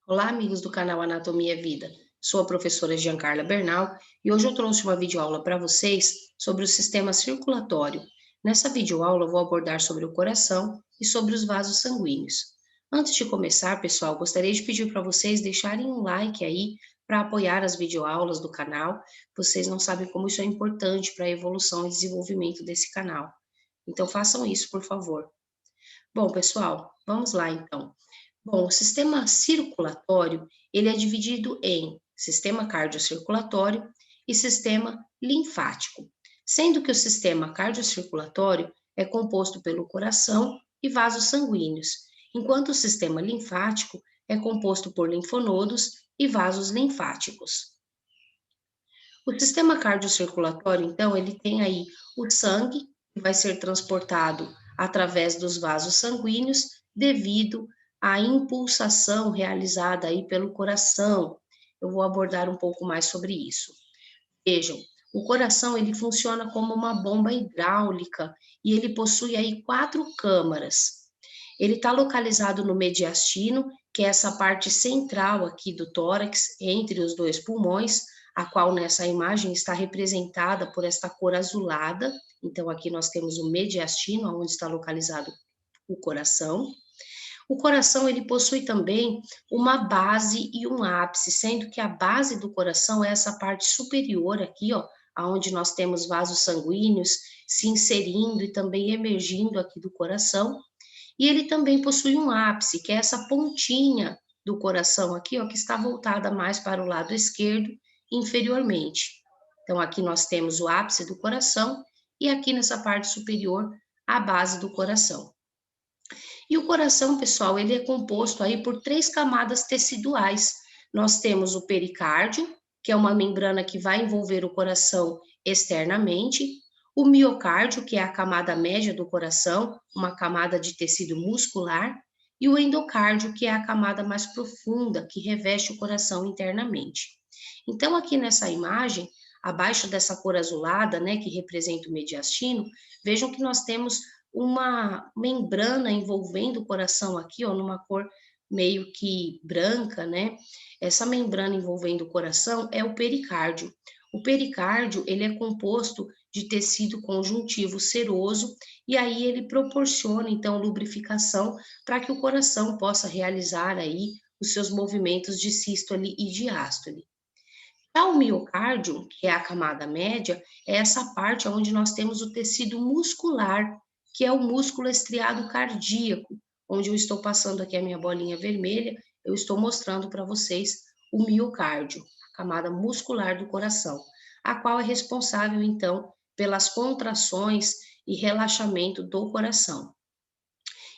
Olá, amigos do canal Anatomia Vida. Sou a professora Giancarla Bernal e hoje eu trouxe uma videoaula para vocês sobre o sistema circulatório. Nessa videoaula eu vou abordar sobre o coração e sobre os vasos sanguíneos. Antes de começar, pessoal, gostaria de pedir para vocês deixarem um like aí para apoiar as videoaulas do canal. Vocês não sabem como isso é importante para a evolução e desenvolvimento desse canal. Então façam isso, por favor. Bom, pessoal, vamos lá então. Bom, o sistema circulatório, ele é dividido em sistema cardiocirculatório e sistema linfático, sendo que o sistema cardiocirculatório é composto pelo coração e vasos sanguíneos, enquanto o sistema linfático é composto por linfonodos e vasos linfáticos. O sistema cardiocirculatório, então, ele tem aí o sangue, que vai ser transportado através dos vasos sanguíneos devido à impulsação realizada aí pelo coração. Eu vou abordar um pouco mais sobre isso. Vejam, o coração ele funciona como uma bomba hidráulica e ele possui aí 4 câmaras. Ele está localizado no mediastino, que é essa parte central aqui do tórax, entre os dois pulmões, a qual nessa imagem está representada por esta cor azulada. Então, aqui nós temos o mediastino, onde está localizado o coração. O coração ele possui também uma base e um ápice, sendo que a base do coração é essa parte superior aqui, ó, aonde nós temos vasos sanguíneos se inserindo e também emergindo aqui do coração. E ele também possui um ápice, que é essa pontinha do coração aqui, ó, que está voltada mais para o lado esquerdo, inferiormente. Então, aqui nós temos o ápice do coração e aqui nessa parte superior, a base do coração. E o coração, pessoal, ele é composto aí por 3 camadas teciduais. Nós temos o pericárdio, que é uma membrana que vai envolver o coração externamente, o miocárdio, que é a camada média do coração, uma camada de tecido muscular, e o endocárdio, que é a camada mais profunda, que reveste o coração internamente. Então, aqui nessa imagem, abaixo dessa cor azulada, né, que representa o mediastino, vejam que nós temos uma membrana envolvendo o coração aqui, ó, numa cor meio que branca, né? Essa membrana envolvendo o coração é o pericárdio. O pericárdio, ele é composto de tecido conjuntivo seroso e aí ele proporciona, então, lubrificação para que o coração possa realizar aí os seus movimentos de sístole e diástole. Já o miocárdio, que é a camada média, é essa parte onde nós temos o tecido muscular, que é o músculo estriado cardíaco, onde eu estou passando aqui a minha bolinha vermelha, eu estou mostrando para vocês o miocárdio, a camada muscular do coração, a qual é responsável, então, pelas contrações e relaxamento do coração.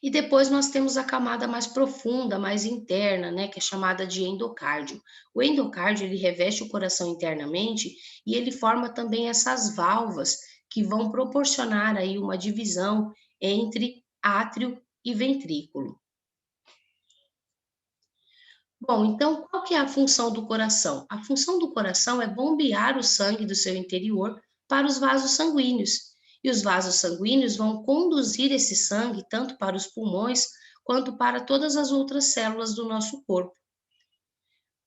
E depois nós temos a camada mais profunda, mais interna, né, que é chamada de endocárdio. O endocárdio, ele reveste o coração internamente e ele forma também essas válvulas que vão proporcionar aí uma divisão entre átrio e ventrículo. Bom, então qual que é a função do coração? A função do coração é bombear o sangue do seu interior para os vasos sanguíneos. E os vasos sanguíneos vão conduzir esse sangue tanto para os pulmões quanto para todas as outras células do nosso corpo.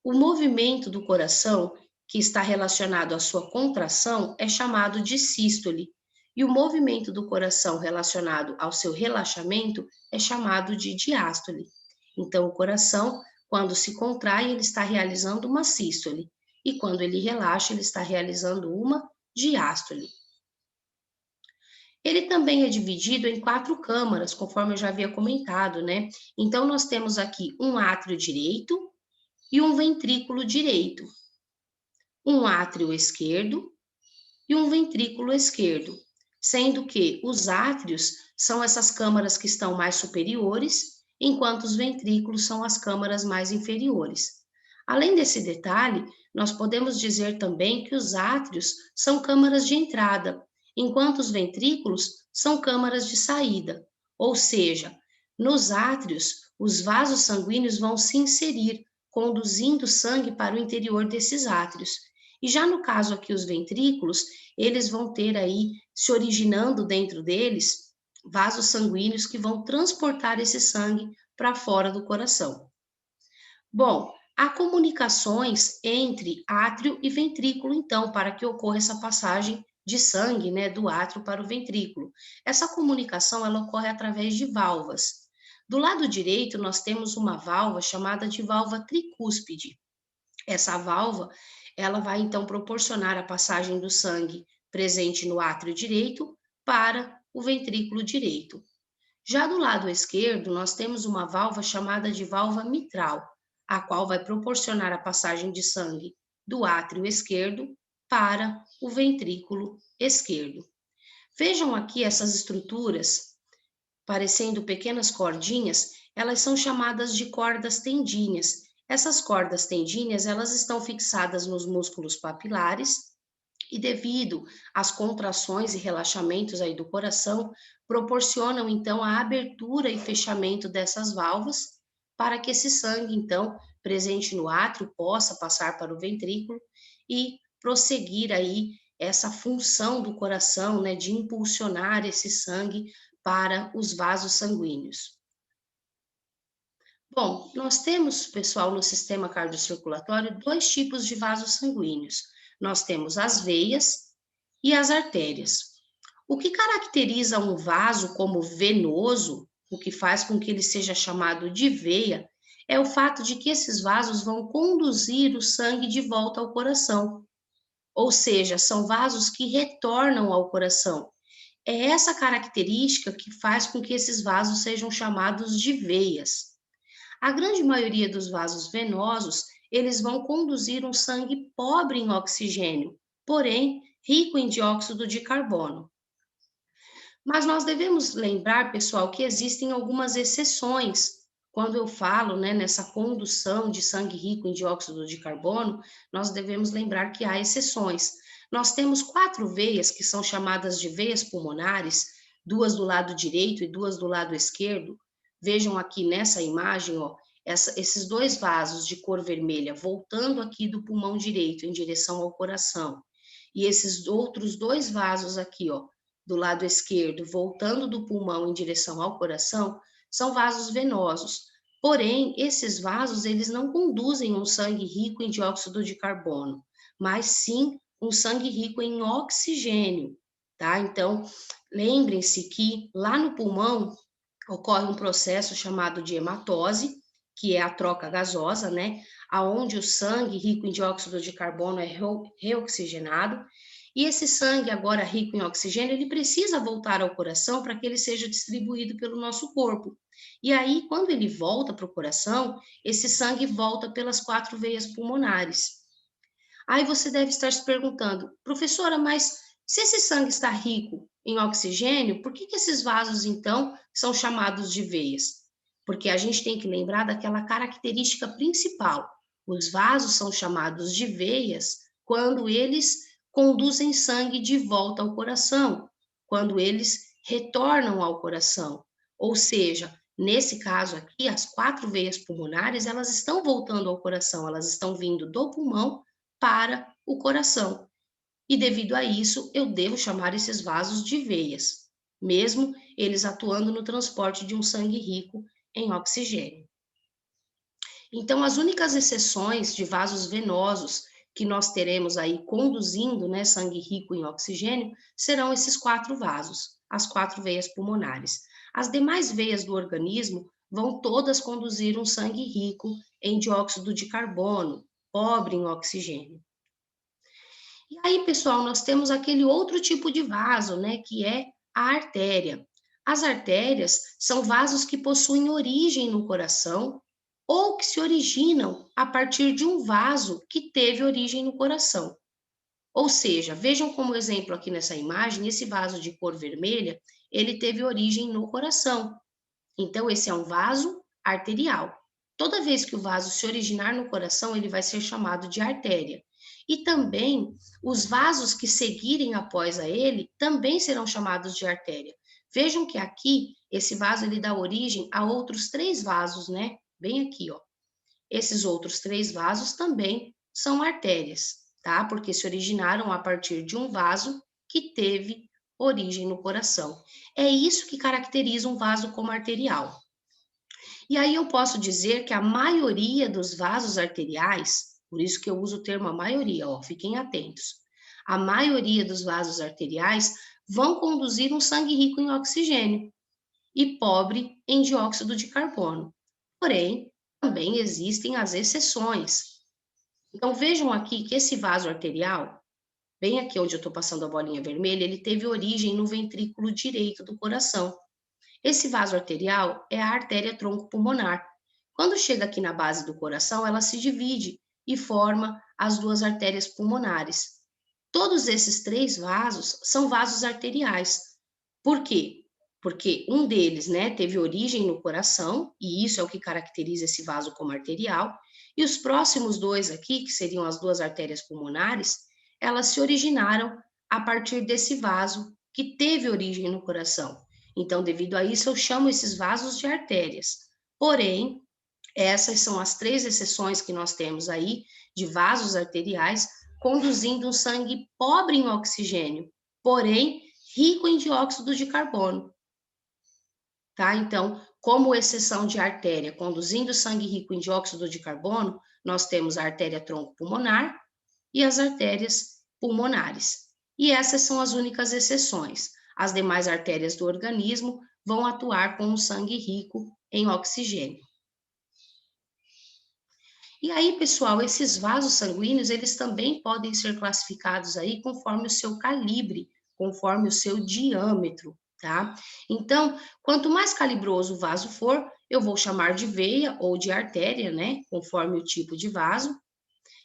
O movimento do coração, que está relacionado à sua contração, é chamado de sístole. E o movimento do coração relacionado ao seu relaxamento é chamado de diástole. Então, o coração, quando se contrai, ele está realizando uma sístole. E quando ele relaxa, ele está realizando uma diástole. Ele também é dividido em 4 câmaras, conforme eu já havia comentado, né? Então, nós temos aqui um átrio direito e um ventrículo direito, um átrio esquerdo e um ventrículo esquerdo, sendo que os átrios são essas câmaras que estão mais superiores, enquanto os ventrículos são as câmaras mais inferiores. Além desse detalhe, nós podemos dizer também que os átrios são câmaras de entrada, enquanto os ventrículos são câmaras de saída. Ou seja, nos átrios, os vasos sanguíneos vão se inserir, conduzindo sangue para o interior desses átrios. E já no caso aqui, os ventrículos, eles vão ter aí, se originando dentro deles, vasos sanguíneos que vão transportar esse sangue para fora do coração. Bom, há comunicações entre átrio e ventrículo, então, para que ocorra essa passagem de sangue, né, do átrio para o ventrículo. Essa comunicação, ela ocorre através de válvulas. Do lado direito, nós temos uma válvula chamada de válvula tricúspide. Essa válvula, ela vai então proporcionar a passagem do sangue presente no átrio direito para o ventrículo direito. Já do lado esquerdo, nós temos uma válvula chamada de válvula mitral, a qual vai proporcionar a passagem de sangue do átrio esquerdo para o ventrículo esquerdo. Vejam aqui essas estruturas, parecendo pequenas cordinhas, elas são chamadas de cordas tendíneas. Essas cordas tendíneas, elas estão fixadas nos músculos papilares e devido às contrações e relaxamentos aí do coração, proporcionam então a abertura e fechamento dessas válvulas para que esse sangue, então, presente no átrio, possa passar para o ventrículo e prosseguir aí essa função do coração, né, de impulsionar esse sangue para os vasos sanguíneos. Bom, nós temos, pessoal, no sistema cardiocirculatório, dois tipos de vasos sanguíneos. Nós temos as veias e as artérias. O que caracteriza um vaso como venoso, o que faz com que ele seja chamado de veia, é o fato de que esses vasos vão conduzir o sangue de volta ao coração. Ou seja, são vasos que retornam ao coração. É essa característica que faz com que esses vasos sejam chamados de veias. A grande maioria dos vasos venosos, eles vão conduzir um sangue pobre em oxigênio, porém rico em dióxido de carbono. Mas nós devemos lembrar, pessoal, que existem algumas exceções. Quando eu falo, né, nessa condução de sangue rico em dióxido de carbono, nós devemos lembrar que há exceções. Nós temos 4 veias que são chamadas de veias pulmonares, 2 do lado direito e 2 do lado esquerdo. Vejam aqui nessa imagem, ó, esses 2 vasos de cor vermelha voltando aqui do pulmão direito em direção ao coração. E esses outros 2 vasos aqui, ó, do lado esquerdo, voltando do pulmão em direção ao coração, são vasos venosos. Porém, esses vasos, eles não conduzem um sangue rico em dióxido de carbono, mas sim um sangue rico em oxigênio, tá? Então, lembrem-se que lá no pulmão ocorre um processo chamado de hematose, que é a troca gasosa, né? Aonde o sangue rico em dióxido de carbono é reoxigenado, e esse sangue, agora rico em oxigênio, ele precisa voltar ao coração para que ele seja distribuído pelo nosso corpo. E aí, quando ele volta para o coração, esse sangue volta pelas 4 veias pulmonares. Aí você deve estar se perguntando, professora, mas se esse sangue está rico em oxigênio, por que esses vasos, então, são chamados de veias? Porque a gente tem que lembrar daquela característica principal. Os vasos são chamados de veias quando eles conduzem sangue de volta ao coração, quando eles retornam ao coração. Ou seja, nesse caso aqui, as 4 veias pulmonares, elas estão voltando ao coração, elas estão vindo do pulmão para o coração. E devido a isso, eu devo chamar esses vasos de veias, mesmo eles atuando no transporte de um sangue rico em oxigênio. Então, as únicas exceções de vasos venosos que nós teremos aí conduzindo, né, sangue rico em oxigênio, serão esses 4 vasos, as 4 veias pulmonares. As demais veias do organismo vão todas conduzir um sangue rico em dióxido de carbono, pobre em oxigênio. E aí, pessoal, nós temos aquele outro tipo de vaso, né, que é a artéria. As artérias são vasos que possuem origem no coração ou que se originam a partir de um vaso que teve origem no coração. Ou seja, vejam como exemplo aqui nessa imagem, esse vaso de cor vermelha, ele teve origem no coração. Então, esse é um vaso arterial. Toda vez que o vaso se originar no coração, ele vai ser chamado de artéria. E também os vasos que seguirem após a ele também serão chamados de artéria. Vejam que aqui esse vaso ele dá origem a outros 3 vasos, né? Bem aqui, ó. Esses outros 3 vasos também são artérias, tá? Porque se originaram a partir de um vaso que teve origem no coração. É isso que caracteriza um vaso como arterial. E aí eu posso dizer que a maioria dos vasos arteriais, por isso que eu uso o termo a maioria, ó, fiquem atentos. A maioria dos vasos arteriais vão conduzir um sangue rico em oxigênio e pobre em dióxido de carbono. Porém, também existem as exceções. Então vejam aqui que esse vaso arterial, bem aqui onde eu estou passando a bolinha vermelha, ele teve origem no ventrículo direito do coração. Esse vaso arterial é a artéria tronco-pulmonar. Quando chega aqui na base do coração, ela se divide e forma as duas artérias pulmonares. Todos esses três vasos são vasos arteriais. Por quê? Porque um deles, né, teve origem no coração, e isso é o que caracteriza esse vaso como arterial, e os próximos dois aqui, que seriam as duas artérias pulmonares, elas se originaram a partir desse vaso que teve origem no coração. Então, devido a isso, eu chamo esses vasos de artérias. Porém, essas são as três exceções que nós temos aí de vasos arteriais conduzindo um sangue pobre em oxigênio, porém rico em dióxido de carbono. Tá? Então, como exceção de artéria conduzindo sangue rico em dióxido de carbono, nós temos a artéria tronco-pulmonar e as artérias pulmonares. E essas são as únicas exceções. As demais artérias do organismo vão atuar com um sangue rico em oxigênio. E aí, pessoal, esses vasos sanguíneos, eles também podem ser classificados aí conforme o seu calibre, conforme o seu diâmetro, tá? Então, quanto mais calibroso o vaso for, eu vou chamar de veia ou de artéria, né? Conforme o tipo de vaso.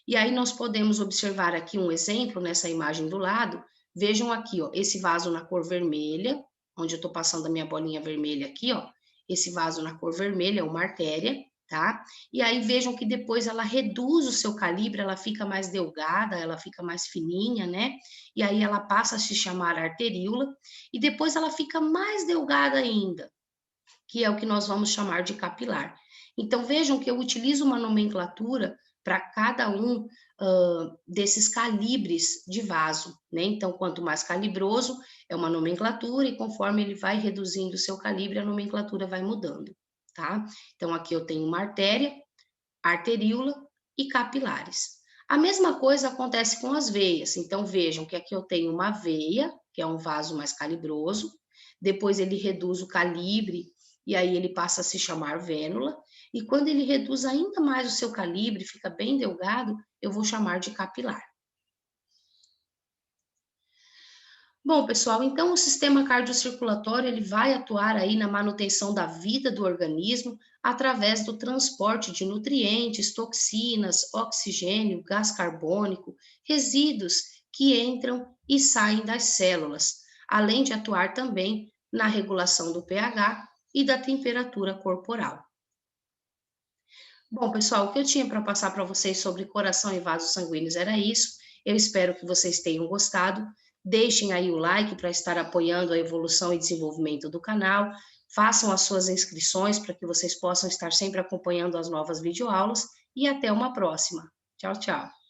E aí nós podemos observar aqui um exemplo nessa imagem do lado. Vejam aqui, ó, esse vaso na cor vermelha, onde eu tô passando a minha bolinha vermelha aqui, ó. Esse vaso na cor vermelha é uma artéria, tá? E aí vejam que depois ela reduz o seu calibre, ela fica mais delgada, ela fica mais fininha, né? E aí ela passa a se chamar arteríola, e depois ela fica mais delgada ainda, que é o que nós vamos chamar de capilar. Então vejam que eu utilizo uma nomenclatura para cada um desses calibres de vaso, né? Então, quanto mais calibroso é uma nomenclatura, e conforme ele vai reduzindo o seu calibre, a nomenclatura vai mudando, tá? Então, aqui eu tenho uma artéria, arteríola e capilares. A mesma coisa acontece com as veias. Então, vejam que aqui eu tenho uma veia, que é um vaso mais calibroso, depois ele reduz o calibre e aí ele passa a se chamar vênula, e quando ele reduz ainda mais o seu calibre, fica bem delgado, eu vou chamar de capilar. Bom, pessoal, então o sistema cardiocirculatório ele vai atuar aí na manutenção da vida do organismo através do transporte de nutrientes, toxinas, oxigênio, gás carbônico, resíduos que entram e saem das células, além de atuar também na regulação do pH e da temperatura corporal. Bom, pessoal, o que eu tinha para passar para vocês sobre coração e vasos sanguíneos era isso. Eu espero que vocês tenham gostado. Deixem aí o like para estar apoiando a evolução e desenvolvimento do canal. Façam as suas inscrições para que vocês possam estar sempre acompanhando as novas videoaulas. E até uma próxima. Tchau, tchau.